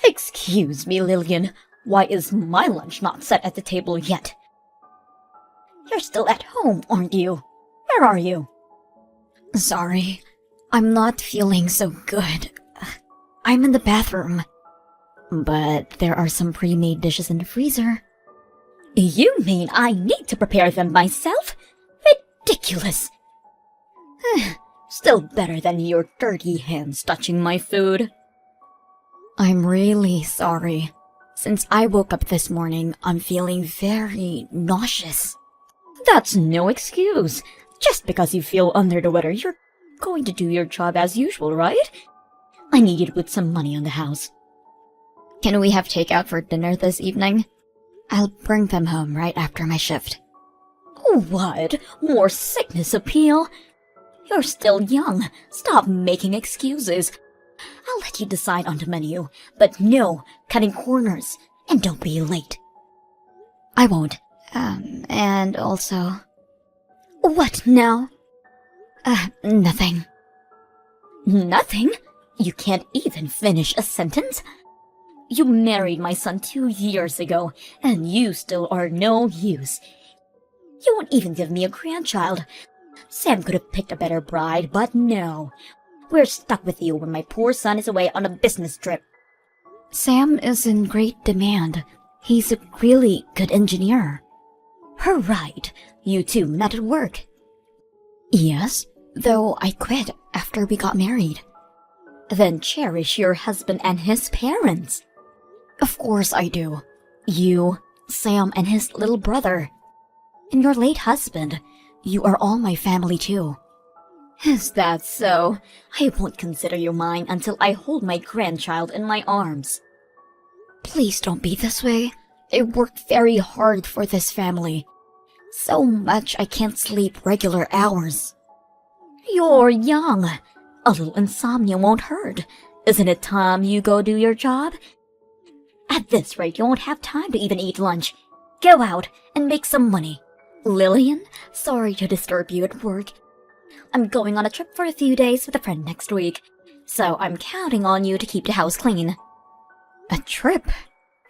Excuse me, Lillian. Why is my lunch not set at the table yet? You're still at home, aren't you? Where are you? Sorry, I'm not feeling so good. I'm in the bathroom. But there are some pre-made dishes in the freezer. You mean I need to prepare them myself? Ridiculous! Still better than your dirty hands touching my food. I'm really sorry. Since I woke up this morning, I'm feeling very nauseous. That's no excuse. Just because you feel under the weather, you're going to do your job as usual, right? I need you to put some money on the house. Can we have takeout for dinner this evening? I'll bring them home right after my shift. What? More sickness appeal? You're still young. Stop making excuses. I'll let you decide on the menu, but no cutting corners, and don't be late. I won't. And also... What now? Nothing. Nothing? You can't even finish a sentence? You married my son 2 years ago, and you still are no use. You won't even give me a grandchild. Sam could have picked a better bride, but no. We're stuck with you when my poor son is away on a business trip. Sam is in great demand. He's a really good engineer. Right. You two met at work. Yes, though I quit after we got married. Then cherish your husband and his parents. Of course I do. You, Sam and his little brother, and your late husband. You are all my family too. Is that so? I won't consider you mine until I hold my grandchild in my arms. Please don't be this way. I worked very hard for this family. So much I can't sleep regular hours. You're young. A little insomnia won't hurt. Isn't it time you go do your job? At this rate, you won't have time to even eat lunch. Go out and make some money. Lillian, sorry to disturb you at work. I'm going on a trip for a few days with a friend next week, so I'm counting on you to keep the house clean. A trip?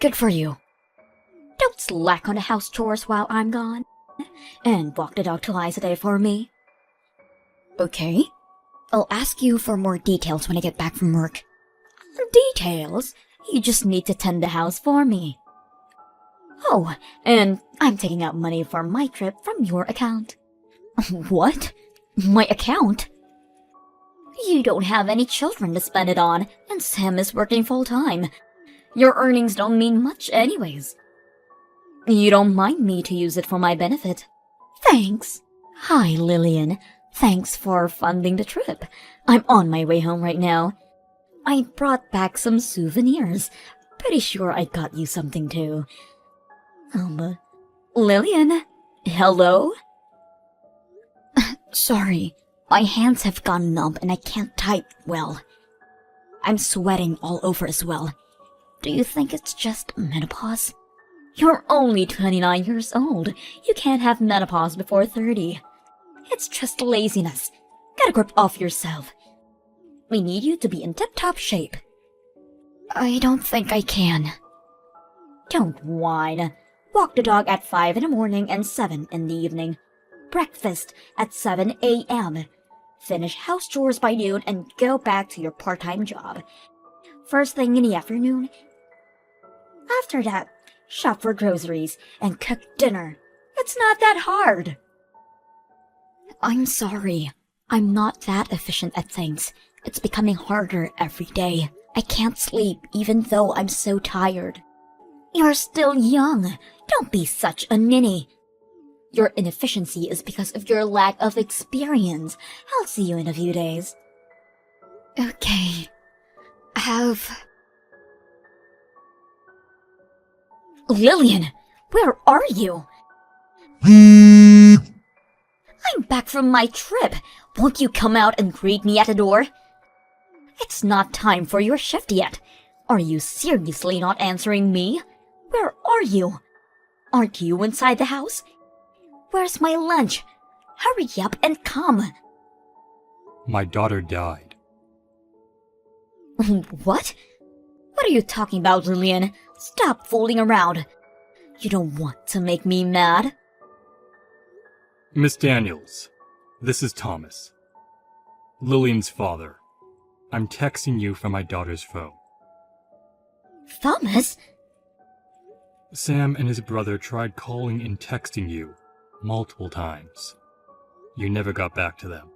Good for you. Don't slack on the house chores while I'm gone. And walk the dog twice a day for me. Okay. I'll ask you for more details when I get back from work. Details? You just need to tend the house for me. Oh, and I'm taking out money for my trip from your account. What? My account? You don't have any children to spend it on, and Sam is working full-time. Your earnings don't mean much anyways. You don't mind me to use it for my benefit. Thanks. Hi, Lillian. Thanks for funding the trip. I'm on my way home right now. I brought back some souvenirs. Pretty sure I got you something too. Lillian? Hello? Sorry, my hands have gone numb and I can't type well. I'm sweating all over as well. Do you think it's just menopause? You're only 29 years old. You can't have menopause before 30. It's just laziness. Get a grip off yourself. We need you to be in tip-top shape. I don't think I can. Don't whine. Walk the dog at 5 in the morning and 7 in the evening. Breakfast at 7 a.m. Finish house chores by noon and go back to your part-time job. First thing in the afternoon. After that, shop for groceries and cook dinner. It's not that hard. I'm sorry. I'm not that efficient at things. It's becoming harder every day. I can't sleep even though I'm so tired. You're still young. Don't be such a ninny. Your inefficiency is because of your lack of experience. I'll see you in a few days. Okay. Lillian, where are you? I'm back from my trip. Won't you come out and greet me at the door? It's not time for your shift yet. Are you seriously not answering me? Where are you? Aren't you inside the house? Where's my lunch? Hurry up and come. My daughter died. What? What What are you talking about, Lillian? Stop fooling around. You don't want to make me mad. Miss Daniels, this is Thomas, Lillian's father. I'm texting you from my daughter's phone. Thomas? Sam and his brother tried calling and texting you multiple times. You never got back to them.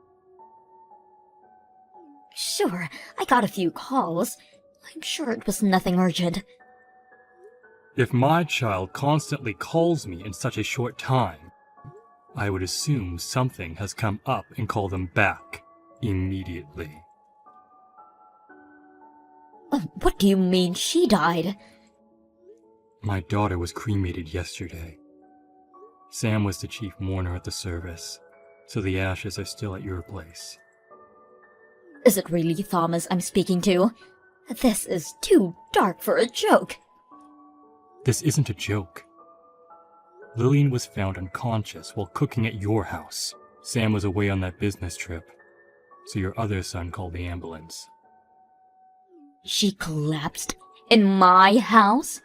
Sure, I got a few calls. I'm sure it was nothing urgent. If my child constantly calls me in such a short time, I would assume something has come up and call them back immediately. What do you mean she died? My daughter was cremated yesterday. Sam was the chief mourner at the service, so the ashes are still at your place. Is it really Thomas I'm speaking to? This is too dark for a joke. This isn't a joke. Lillian was found unconscious while cooking at your house. Sam was away on that business trip, so your other son called the ambulance. She collapsed in my house?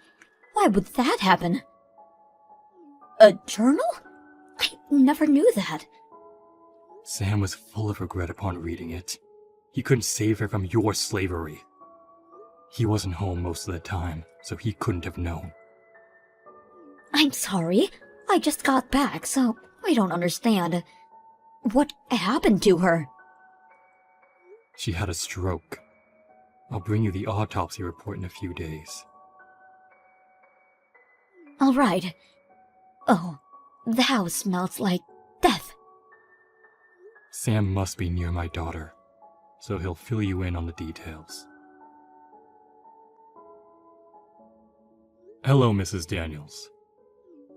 Why would that happen? A journal? I never knew that. Sam was full of regret upon reading it. He couldn't save her from your slavery. He wasn't home most of the time, so he couldn't have known. I'm sorry. I just got back, so I don't understand. What happened to her? She had a stroke. I'll bring you the autopsy report in a few days. All right. Oh, the house smells like death. Sam must be near my daughter, so he'll fill you in on the details. Hello, Mrs. Daniels.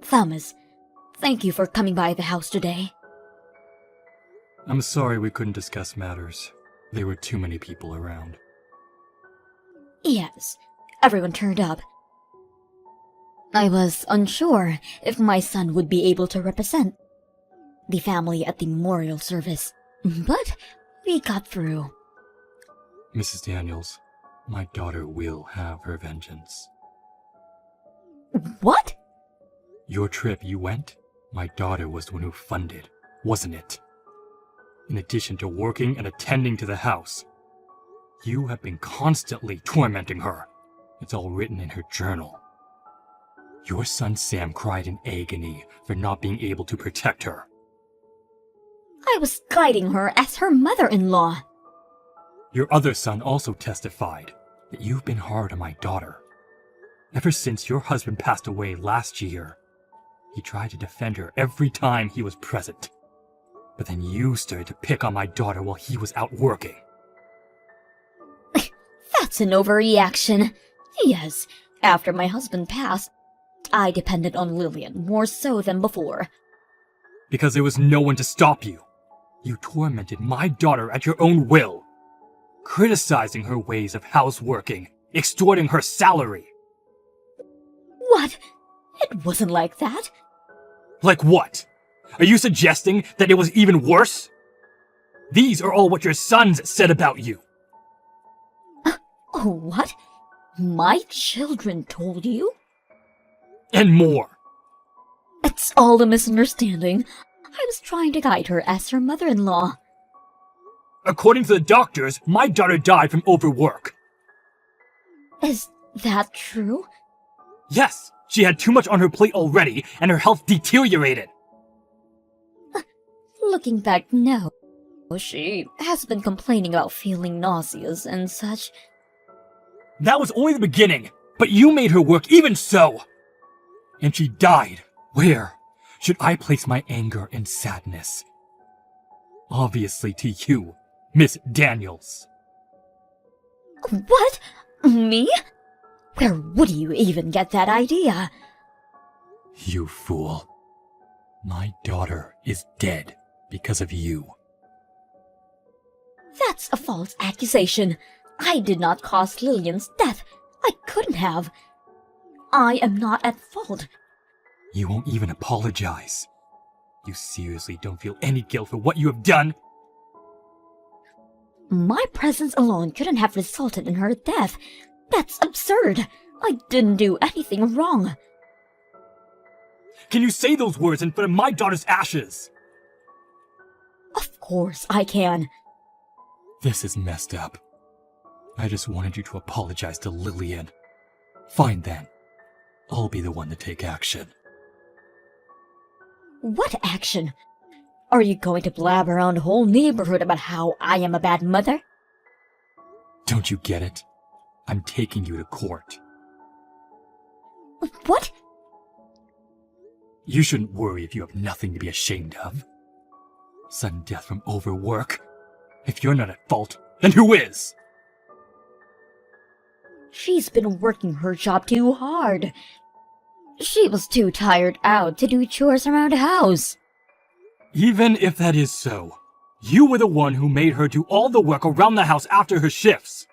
Thomas, thank you for coming by the house today. I'm sorry we couldn't discuss matters. There were too many people around. Yes, everyone turned up. I was unsure if my son would be able to represent the family at the memorial service, but we got through. Mrs. Daniels, my daughter will have her vengeance. What? Your trip you went, my daughter was the one who funded, wasn't it? In addition to working and attending to the house, you have been constantly tormenting her. It's all written in her journal. Your son Sam cried in agony for not being able to protect her. I was guiding her as her mother-in-law. Your other son also testified that you've been hard on my daughter. Ever since your husband passed away last year, he tried to defend her every time he was present. But then you started to pick on my daughter while he was out working. That's an overreaction. Yes, after my husband passed, I depended on Lillian more so than before. Because there was no one to stop you. You tormented my daughter at your own will, criticizing her ways of houseworking, extorting her salary. What? It wasn't like that. Like what? Are you suggesting that it was even worse? These are all what your sons said about you. Oh, what? My children told you? And more. It's all a misunderstanding. I was trying to guide her as her mother-in-law. According to the doctors, my daughter died from overwork. Is that true? Yes, she had too much on her plate already, and her health deteriorated. Looking back now, she has been complaining about feeling nauseous and such. That was only the beginning, but you made her work even so. And she died. Where should I place my anger and sadness? Obviously to you, Miss Daniels. What? Me? Where would you even get that idea? You fool. My daughter is dead because of you. That's a false accusation. I did not cause Lillian's death. I couldn't have. I am not at fault. You won't even apologize. You seriously don't feel any guilt for what you have done? My presence alone couldn't have resulted in her death. That's absurd. I didn't do anything wrong. Can you say those words in front of my daughter's ashes? Of course I can. This is messed up. I just wanted you to apologize to Lillian. Fine then. I'll be the one to take action. What action? Are you going to blab around the whole neighborhood about how I am a bad mother? Don't you get it? I'm taking you to court. What? You shouldn't worry if you have nothing to be ashamed of. Sudden death from overwork? If you're not at fault, then who is? She's been working her job too hard. She was too tired out to do chores around the house. Even if that is so, you were the one who made her do all the work around the house after her shifts.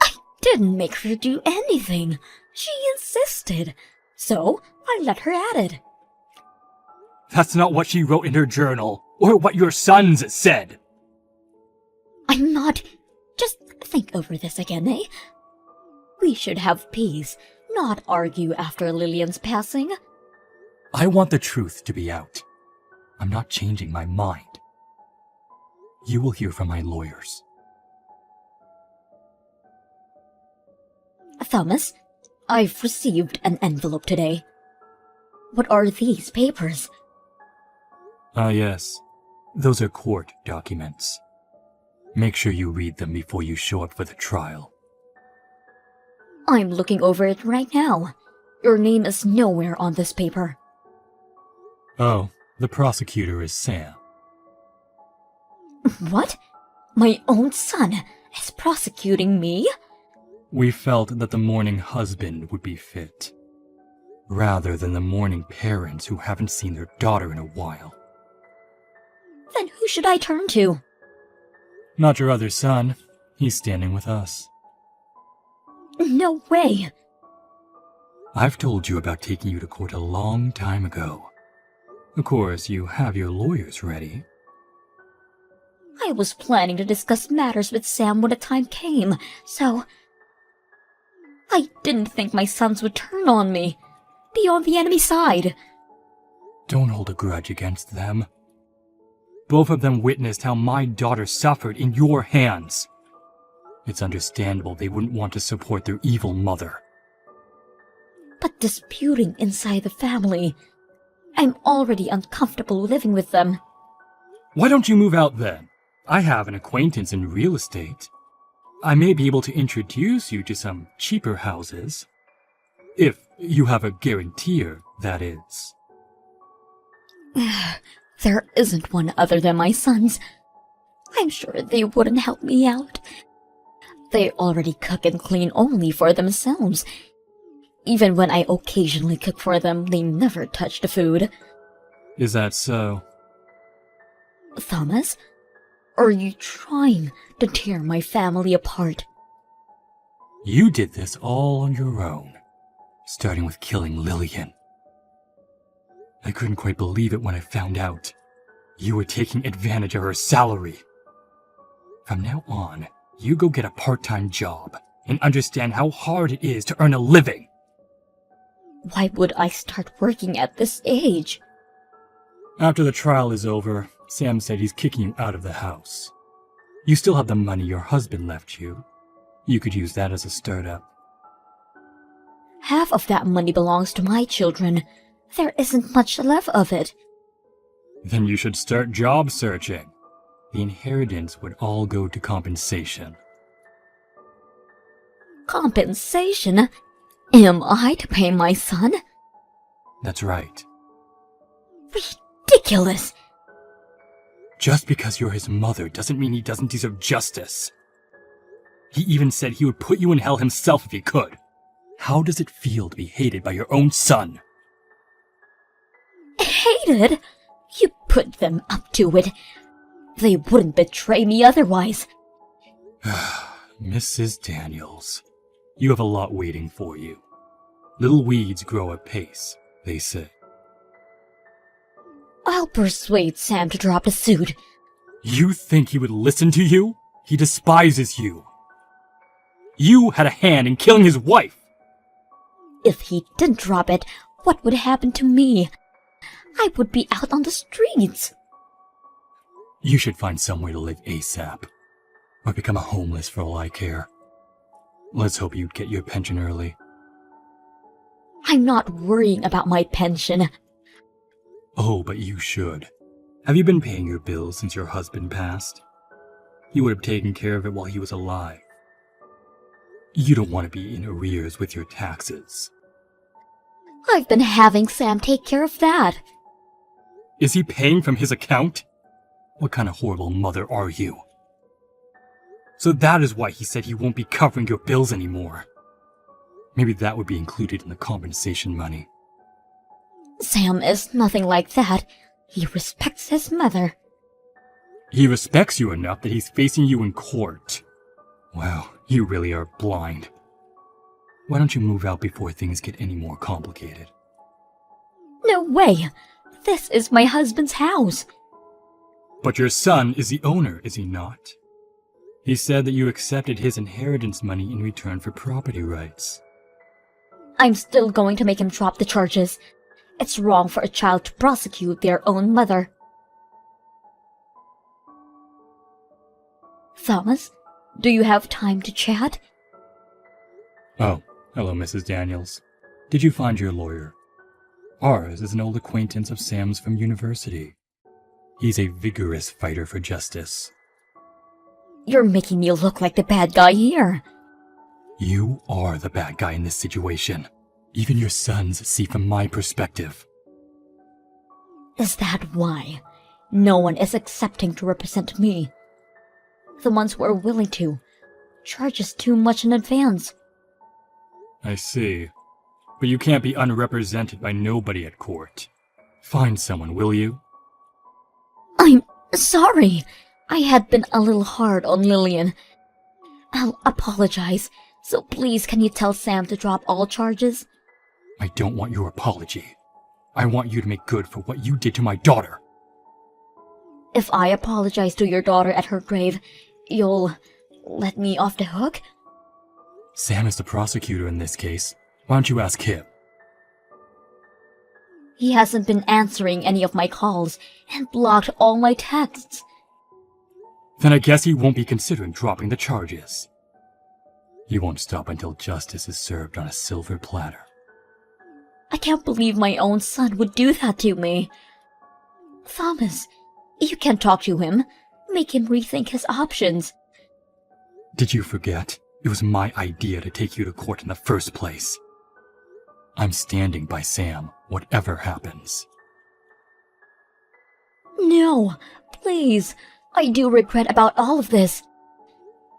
I didn't make her do anything. She insisted. So I let her at it. That's not what she wrote in her journal, or what your sons said. I'm not... Just think over this again, eh? We should have peace, not argue after Lillian's passing. I want the truth to be out. I'm not changing my mind. You will hear from my lawyers. Thomas, I've received an envelope today. What are these papers? Ah, yes. Those are court documents. Make sure you read them before you show up for the trial. I'm looking over it right now. Your name is nowhere on this paper. Oh, the prosecutor is Sam. What? My own son is prosecuting me? We felt that the mourning husband would be fit, rather than the mourning parents who haven't seen their daughter in a while. Then who should I turn to? Not your other son. He's standing with us. No way. I've told you about taking you to court a long time ago. Of course, you have your lawyers ready. I was planning to discuss matters with Sam when the time came, so... I didn't think my sons would turn on me. Be on the enemy side. Don't hold a grudge against them. Both of them witnessed how my daughter suffered in your hands. It's understandable they wouldn't want to support their evil mother. But disputing inside the family... I'm already uncomfortable living with them. Why don't you move out then? I have an acquaintance in real estate. I may be able to introduce you to some cheaper houses. If you have a guarantor, that is. There isn't one other than my sons. I'm sure they wouldn't help me out. They already cook and clean only for themselves. Even when I occasionally cook for them, they never touch the food. Is that so? Thomas, are you trying to tear my family apart? You did this all on your own, starting with killing Lillian. I couldn't quite believe it when I found out. You were taking advantage of her salary. From now on, you go get a part-time job and understand how hard it is to earn a living. Why would I start working at this age? After the trial is over, Sam said he's kicking you out of the house. You still have the money your husband left you. You could use that as a startup. Half of that money belongs to my children. There isn't much left of it. Then you should start job searching. The inheritance would all go to compensation. Compensation? Am I to pay my son? That's right. Ridiculous! Just because you're his mother doesn't mean he doesn't deserve justice. He even said he would put you in hell himself if he could. How does it feel to be hated by your own son? Hated? You put them up to it. They wouldn't betray me otherwise. Mrs. Daniels, you have a lot waiting for you. Little weeds grow apace, they say. I'll persuade Sam to drop the suit. You think he would listen to you? He despises you. You had a hand in killing his wife! If he didn't drop it, what would happen to me? I would be out on the streets. You should find some way to live ASAP. Or become a homeless for all I care. Let's hope you'd get your pension early. I'm not worrying about my pension. Oh, but you should. Have you been paying your bills since your husband passed? He would have taken care of it while he was alive. You don't want to be in arrears with your taxes. I've been having Sam take care of that. Is he paying from his account? What kind of horrible mother are you? So that is why he said he won't be covering your bills anymore. Maybe that would be included in the compensation money. Sam is nothing like that. He respects his mother. He respects you enough that he's facing you in court. Wow, you really are blind. Why don't you move out before things get any more complicated? No way! This is my husband's house. But your son is the owner, is he not? He said that you accepted his inheritance money in return for property rights. I'm still going to make him drop the charges. It's wrong for a child to prosecute their own mother. Thomas, do you have time to chat? Oh, hello, Mrs. Daniels. Did you find your lawyer? Ours is an old acquaintance of Sam's from university. He's a vigorous fighter for justice. You're making me look like the bad guy here. You are the bad guy in this situation. Even your sons see from my perspective. Is that why? No one is accepting to represent me. The ones who are willing to charge us too much in advance. I see. But you can't be unrepresented by nobody at court. Find someone, will you? I'm sorry. I had been a little hard on Lillian. I'll apologize. So please, can you tell Sam to drop all charges? I don't want your apology. I want you to make good for what you did to my daughter. If I apologize to your daughter at her grave, you'll let me off the hook? Sam is the prosecutor in this case. Why don't you ask him? He hasn't been answering any of my calls and blocked all my texts. Then I guess he won't be considering dropping the charges. He won't stop until justice is served on a silver platter. I can't believe my own son would do that to me. Thomas, you can talk to him. Make him rethink his options. Did you forget? It was my idea to take you to court in the first place. I'm standing by Sam, whatever happens. No, please. I do regret about all of this.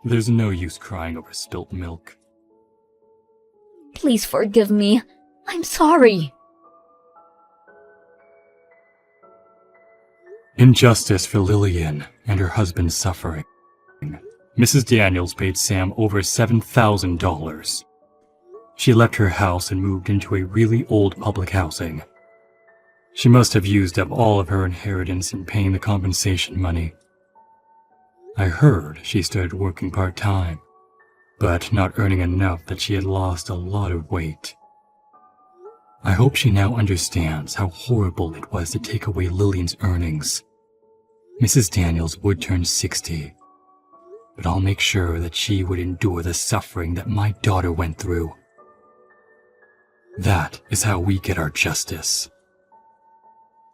There's no use crying over spilt milk. Please forgive me. I'm sorry. In justice for Lillian and her husband's suffering, Mrs. Daniels paid Sam over $7,000. She left her house and moved into a really old public housing. She must have used up all of her inheritance in paying the compensation money. I heard she started working part-time, but not earning enough that she had lost a lot of weight. I hope she now understands how horrible it was to take away Lillian's earnings. Mrs. Daniels would turn 60, but I'll make sure that she would endure the suffering that my daughter went through. That is how we get our justice.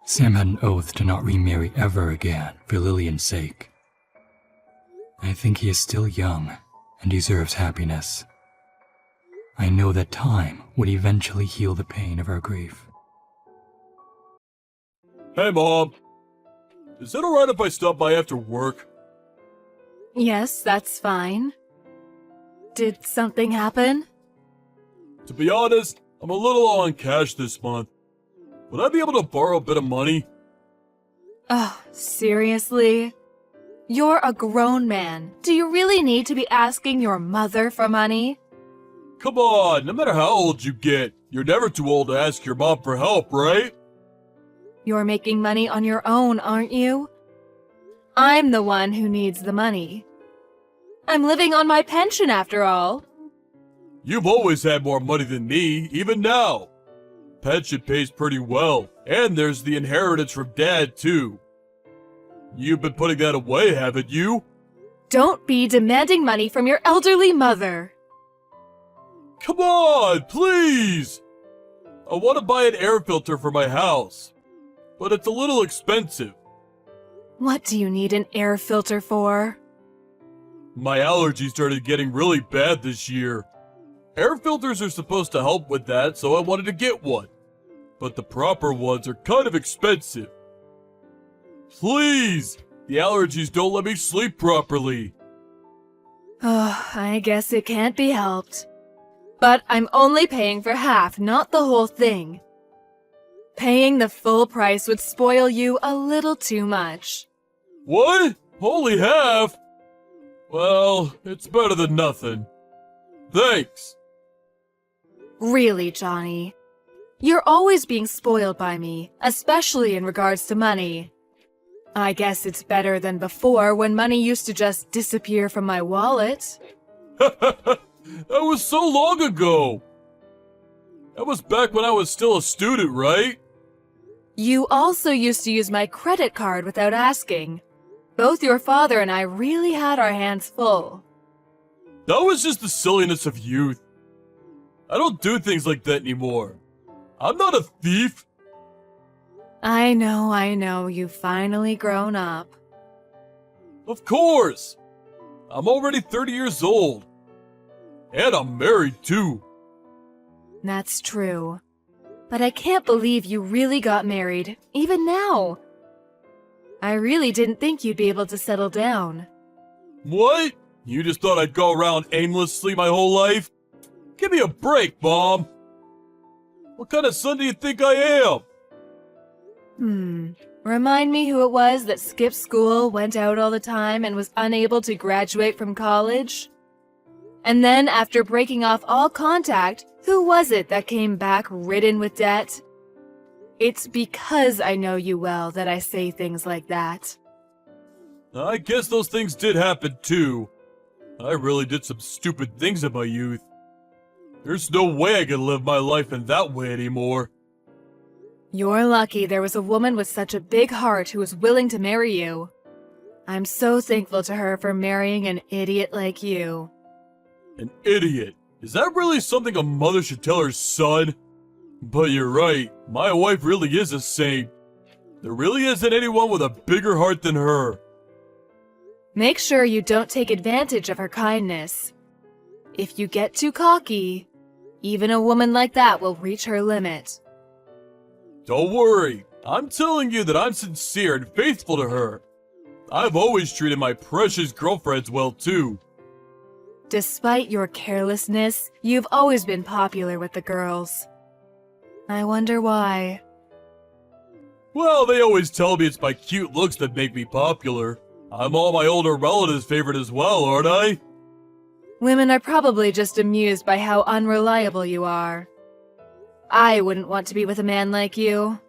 Sam had an oath to not remarry ever again for Lillian's sake. I think he is still young and deserves happiness. I know that time would eventually heal the pain of our grief. Hey, Mom. Is it alright if I stop by after work? Yes, that's fine. Did something happen? To be honest, I'm a little low on cash this month. Would I be able to borrow a bit of money? Oh, seriously? You're a grown man. Do you really need to be asking your mother for money? Come on, no matter how old you get, you're never too old to ask your mom for help, right? You're making money on your own, aren't you? I'm the one who needs the money. I'm living on my pension after all. You've always had more money than me, even now. Pension pays pretty well, and there's the inheritance from Dad, too. You've been putting that away, haven't you? Don't be demanding money from your elderly mother. Come on, please! I want to buy an air filter for my house, but it's a little expensive. What do you need an air filter for? My allergies started getting really bad this year. Air filters are supposed to help with that, so I wanted to get one. But the proper ones are kind of expensive. Please! The allergies don't let me sleep properly. Oh, I guess it can't be helped. But I'm only paying for half, not the whole thing. Paying the full price would spoil you a little too much. What? Only half? Well, it's better than nothing. Thanks. Really, Johnny. You're always being spoiled by me, especially in regards to money. I guess it's better than before when money used to just disappear from my wallet. That was so long ago. That was back when I was still a student, right? You also used to use my credit card without asking. Both your father and I really had our hands full. That was just the silliness of youth. I don't do things like that anymore. I'm not a thief. I know, you've finally grown up. Of course. I'm already 30 years old. And I'm married too. That's true. But I can't believe you really got married, even now. I really didn't think you'd be able to settle down. What? You just thought I'd go around aimlessly my whole life? Give me a break, Mom. What kind of son do you think I am? Remind me who it was that skipped school, went out all the time, and was unable to graduate from college? And then, after breaking off all contact, who was it that came back ridden with debt? It's because I know you well that I say things like that. I guess those things did happen too. I really did some stupid things in my youth. There's no way I can live my life in that way anymore. You're lucky there was a woman with such a big heart who was willing to marry you. I'm so thankful to her for marrying an idiot like you. An idiot? Is that really something a mother should tell her son? But you're right, my wife really is a saint. There really isn't anyone with a bigger heart than her. Make sure you don't take advantage of her kindness. If you get too cocky, even a woman like that will reach her limit. Don't worry, I'm telling you that I'm sincere and faithful to her. I've always treated my precious girlfriends well too. Despite your carelessness, you've always been popular with the girls. I wonder why. Well, they always tell me it's my cute looks that make me popular. I'm all my older relatives' favorite as well, aren't I? Women are probably just amused by how unreliable you are. I wouldn't want to be with a man like you.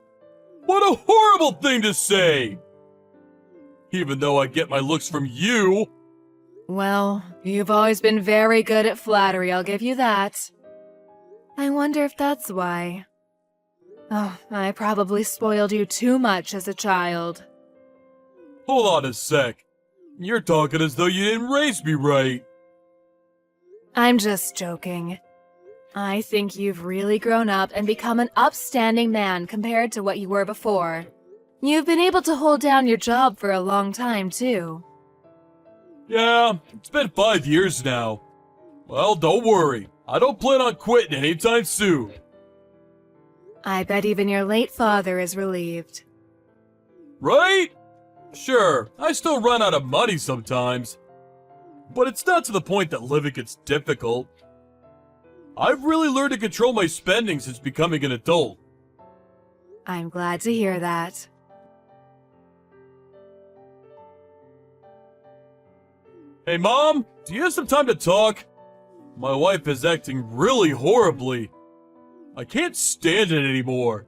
What a horrible thing to say! Even though I get my looks from you. Well, you've always been very good at flattery, I'll give you that. I wonder if that's why. Oh, I probably spoiled you too much as a child. Hold on a sec. You're talking as though you didn't raise me right. I'm just joking. I think you've really grown up and become an upstanding man compared to what you were before. You've been able to hold down your job for a long time, too. Yeah, it's been 5 years now. Well, don't worry. I don't plan on quitting anytime soon. I bet even your late father is relieved. Right? Sure, I still run out of money sometimes. But it's not to the point that living gets difficult. I've really learned to control my spending since becoming an adult. I'm glad to hear that. Hey, Mom, do you have some time to talk? My wife is acting really horribly. I can't stand it anymore.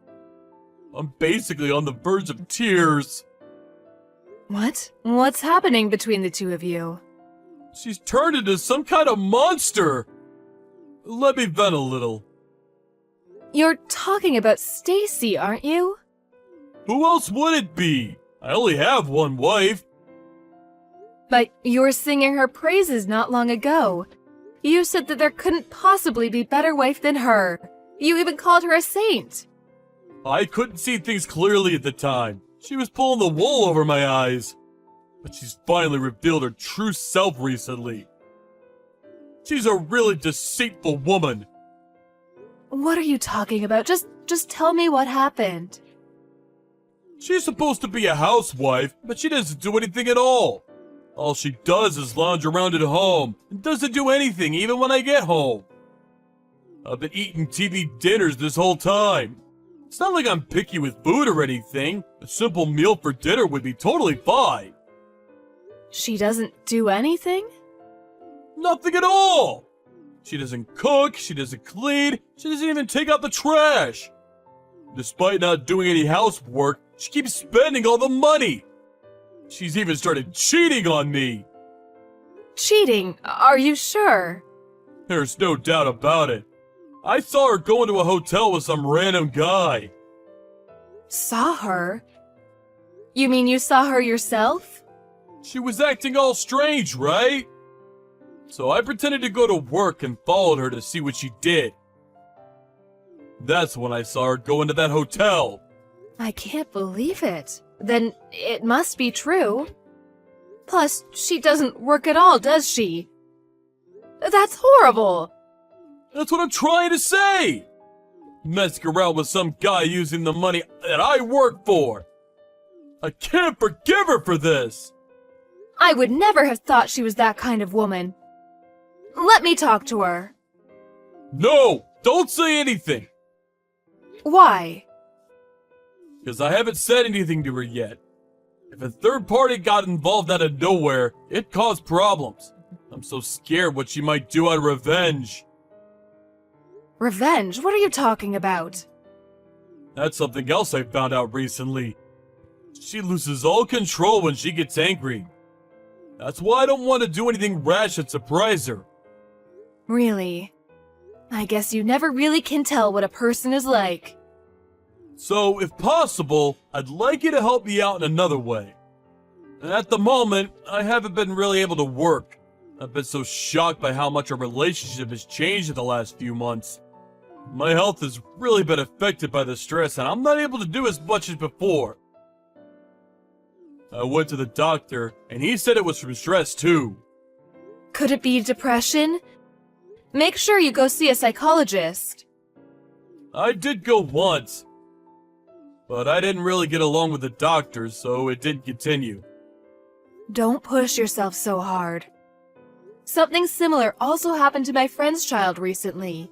I'm basically on the verge of tears. What? What's happening between the two of you? She's turned into some kind of monster. let me vent a little. You're talking about Stacy, aren't you? Who else would it be? I only have one wife. But you were singing her praises not long ago. You said that there couldn't possibly be better wife than her. You even called her a saint. I couldn't see things clearly at the time. She was pulling the wool over my eyes. But she's finally revealed her true self recently. She's a really deceitful woman. What are you talking about? Just tell me what happened. She's supposed to be a housewife, but she doesn't do anything at all. All she does is lounge around at home and doesn't do anything even when I get home. I've been eating TV dinners this whole time. It's not like I'm picky with food or anything. A simple meal for dinner would be totally fine. She doesn't do anything? Nothing at all. She doesn't cook, she doesn't clean, she doesn't even take out the trash. Despite not doing any housework, she keeps spending all the money. She's even started cheating on me. Cheating? Are you sure? There's no doubt about it. I saw her going to a hotel with some random guy. Saw her? You mean you saw her yourself? She was acting all strange, right? So I pretended to go to work and followed her to see what she did. That's when I saw her go into that hotel. I can't believe it. Then it must be true. Plus, she doesn't work at all, does she? That's horrible. That's what I'm trying to say. Messing around with some guy using the money that I work for. I can't forgive her for this. I would never have thought she was that kind of woman. Let me talk to her. No, don't say anything. Why? Because I haven't said anything to her yet. If a third party got involved out of nowhere, it caused problems. I'm so scared what she might do out of revenge. Revenge? What are you talking about? That's something else I found out recently. She loses all control when she gets angry. That's why I don't want to do anything rash and surprise her. Really? I guess you never really can tell what a person is like. So, if possible, I'd like you to help me out in another way. At the moment, I haven't been really able to work. I've been so shocked by how much our relationship has changed in the last few months. My health has really been affected by the stress, and I'm not able to do as much as before. I went to the doctor, and he said it was from stress too. Could it be depression? Make sure you go see a psychologist. I did go once, but I didn't really get along with the doctor, so it didn't continue. Don't push yourself so hard. Something similar also happened to my friend's child recently.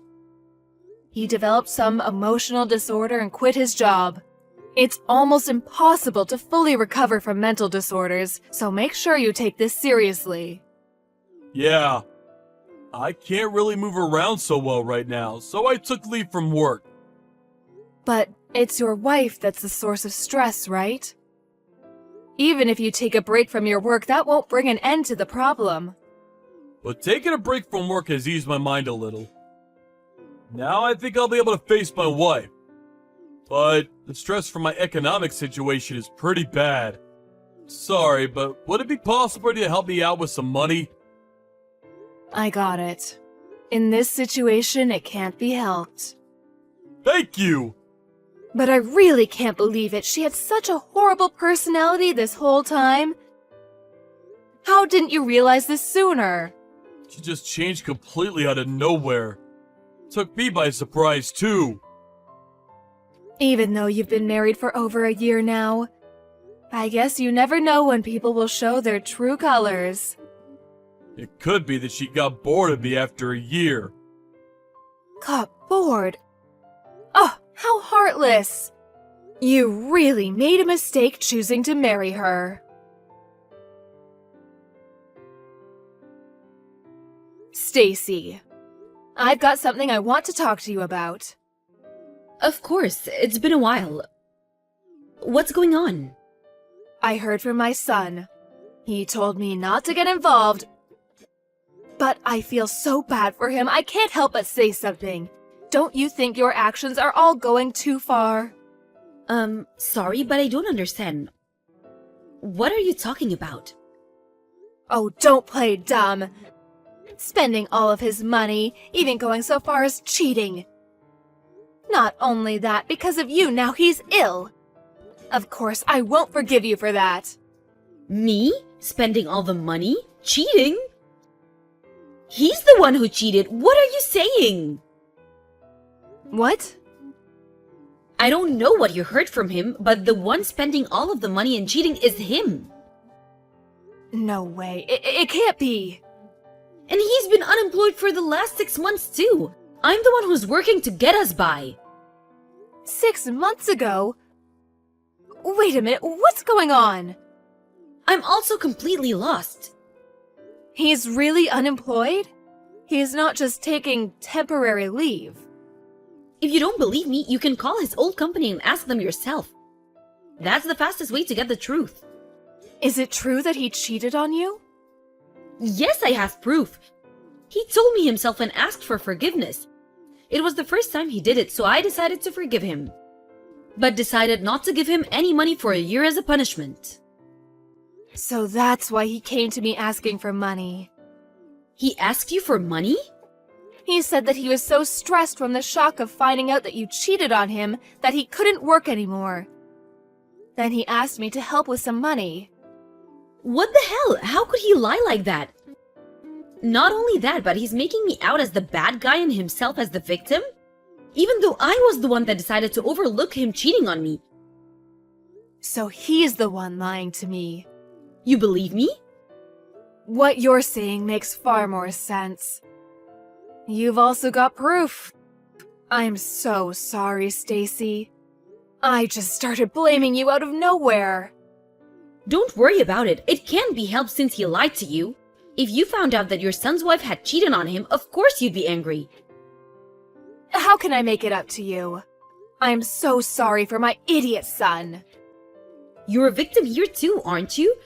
He developed some emotional disorder and quit his job. It's almost impossible to fully recover from mental disorders, so make sure you take this seriously. Yeah, I can't really move around so well right now, so I took leave from work. But it's your wife that's the source of stress, right? Even if you take a break from your work, that won't bring an end to the problem. But taking a break from work has eased my mind a little. Now I think I'll be able to face my wife. But the stress from my economic situation is pretty bad. Sorry, but would it be possible to help me out with some money? I got it. In this situation, it can't be helped. Thank you! But I really can't believe it. She had such a horrible personality this whole time. How didn't you realize this sooner? She just changed completely out of nowhere. Took me by surprise too. Even though you've been married for over a year now, I guess you never know when people will show their true colors. It could be that she got bored of me after a year. Got bored? Oh, how heartless! You really made a mistake choosing to marry her. Stacy, I've got something I want to talk to you about. Of course, it's been a while. What's going on? I heard from my son. He told me not to get involved. But I feel so bad for him, I can't help but say something. Don't you think your actions are all going too far? Sorry, but I don't understand. What are you talking about? Oh, don't play dumb. Spending all of his money, even going so far as cheating. Not only that, because of you, now he's ill. Of course, I won't forgive you for that. Me? Spending all the money? Cheating? He's the one who cheated. What are you saying? What? I don't know what you heard from him, but the one spending all of the money and cheating is him. No way. It can't be. And he's been unemployed for the last 6 months too. I'm the one who's working to get us by. 6 months ago? Wait a minute, what's going on? I'm also completely lost. He's really unemployed? He's not just taking temporary leave. If you don't believe me, you can call his old company and ask them yourself. That's the fastest way to get the truth. Is it true that he cheated on you? Yes, I have proof. He told me himself and asked for forgiveness. It was the first time he did it, so I decided to forgive him. But decided not to give him any money for a year as a punishment. So that's why he came to me asking for money. He asked you for money? He said that he was so stressed from the shock of finding out that you cheated on him that he couldn't work anymore. Then he asked me to help with some money. What the hell? How could he lie like that? Not only that, but he's making me out as the bad guy and himself as the victim? Even though I was the one that decided to overlook him cheating on me. So he's the one lying to me. You believe me? What you're saying makes far more sense. You've also got proof. I'm so sorry, Stacy. I just started blaming you out of nowhere. Don't worry about it. It can't be helped since he lied to you. If you found out that your son's wife had cheated on him, of course you'd be angry. How can I make it up to you? I'm so sorry for my idiot son. You're a victim here too, aren't you?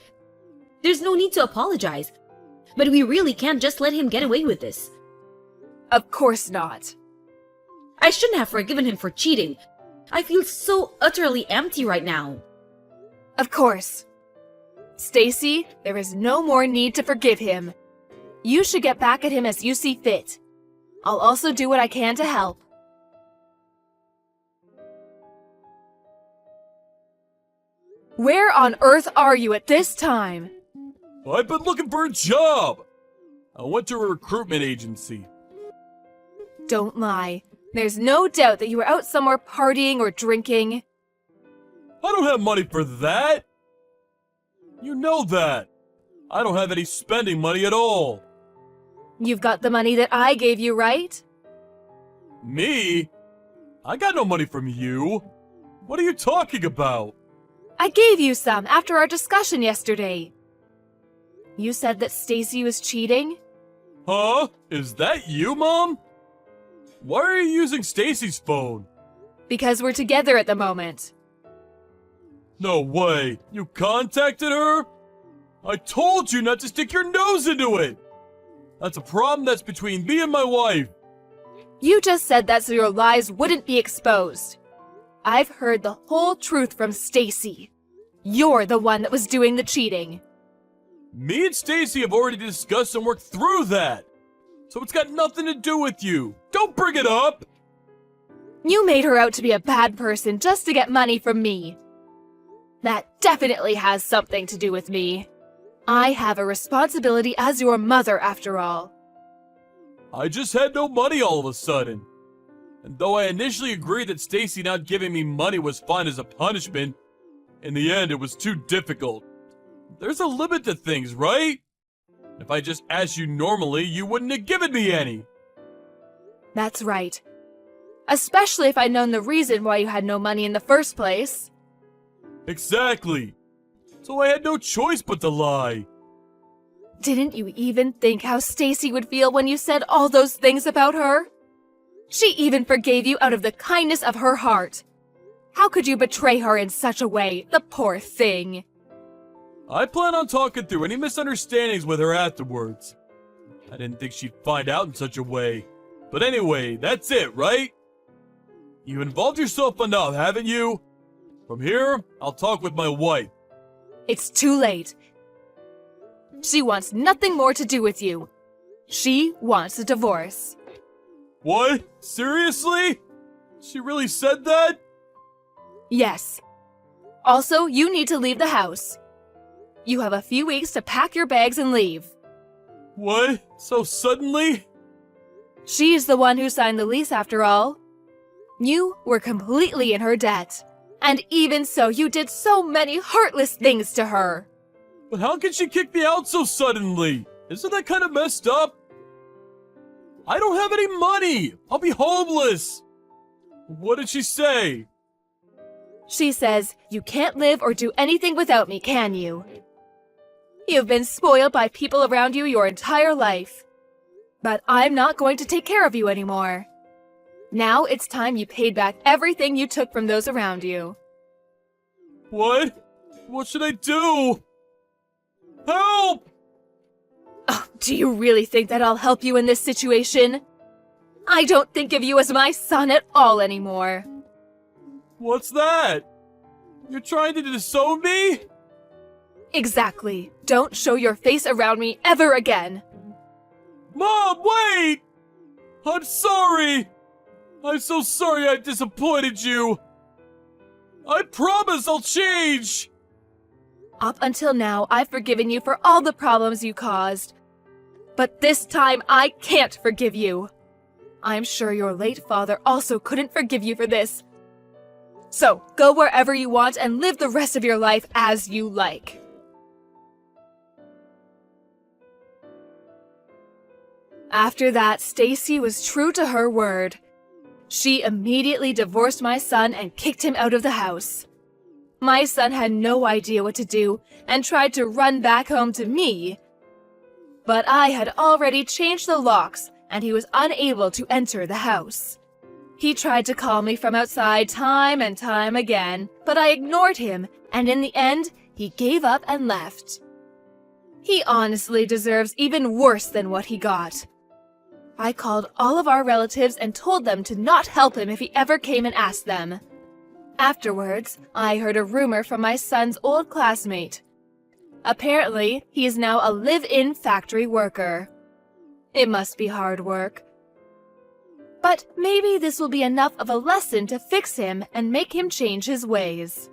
There's no need to apologize. But we really can't just let him get away with this. Of course not. I shouldn't have forgiven him for cheating. I feel so utterly empty right now. Of course. Stacy, there is no more need to forgive him. You should get back at him as you see fit. I'll also do what I can to help. Where on earth are you at this time? I've been looking for a job. I went to a recruitment agency. Don't lie. There's no doubt that you were out somewhere partying or drinking. I don't have money for that. You know that. I don't have any spending money at all. You've got the money that I gave you, right? Me? I got no money from you. What are you talking about? I gave you some after our discussion yesterday. You said that Stacy was cheating? Huh? Is that you, Mom? Why are you using Stacy's phone? Because we're together at the moment. No way. You contacted her? I told you not to stick your nose into it. That's a problem that's between me and my wife. You just said that so your lies wouldn't be exposed. I've heard the whole truth from Stacy. You're the one that was doing the cheating. Me and Stacy have already discussed and worked through that. So it's got nothing to do with you. Don't bring it up. You made her out to be a bad person just to get money from me. That definitely has something to do with me. I have a responsibility as your mother, after all. I just had no money all of a sudden. And though I initially agreed that Stacy not giving me money was fine as a punishment, in the end it was too difficult. There's a limit to things, right? If I just asked you normally, you wouldn't have given me any. That's right. Especially if I'd known the reason why you had no money in the first place. Exactly. So I had no choice but to lie. Didn't you even think how Stacy would feel when you said all those things about her? She even forgave you out of the kindness of her heart. How could you betray her in such a way, the poor thing? I plan on talking through any misunderstandings with her afterwards. I didn't think she'd find out in such a way. But anyway, that's it, right? You involved yourself enough, haven't you? From here, I'll talk with my wife. It's too late. She wants nothing more to do with you. She wants a divorce. What? Seriously? She really said that? Yes. Also, you need to leave the house. You have a few weeks to pack your bags and leave. What? So suddenly? She's the one who signed the lease after all. You were completely in her debt. And even so, you did so many heartless things to her. But how can she kick me out so suddenly? Isn't that kind of messed up? I don't have any money! I'll be homeless! What did she say? She says, you can't live or do anything without me, can you? You've been spoiled by people around you your entire life. But I'm not going to take care of you anymore. Now it's time you paid back everything you took from those around you. What? What should I do? Help! Oh, do you really think that I'll help you in this situation? I don't think of you as my son at all anymore. What's that? You're trying to disown me? Exactly. Don't show your face around me ever again. Mom, wait! I'm sorry! I'm so sorry I disappointed you! I promise I'll change! Up until now, I've forgiven you for all the problems you caused. But this time, I can't forgive you. I'm sure your late father also couldn't forgive you for this. So, go wherever you want and live the rest of your life as you like. After that, Stacy was true to her word. She immediately divorced my son and kicked him out of the house. My son had no idea what to do and tried to run back home to me. But I had already changed the locks and he was unable to enter the house. He tried to call me from outside time and time again, but I ignored him, and in the end, he gave up and left. He honestly deserves even worse than what he got. I called all of our relatives and told them to not help him if he ever came and asked them. Afterwards, I heard a rumor from my son's old classmate. Apparently, he is now a live-in factory worker. It must be hard work. But maybe this will be enough of a lesson to fix him and make him change his ways.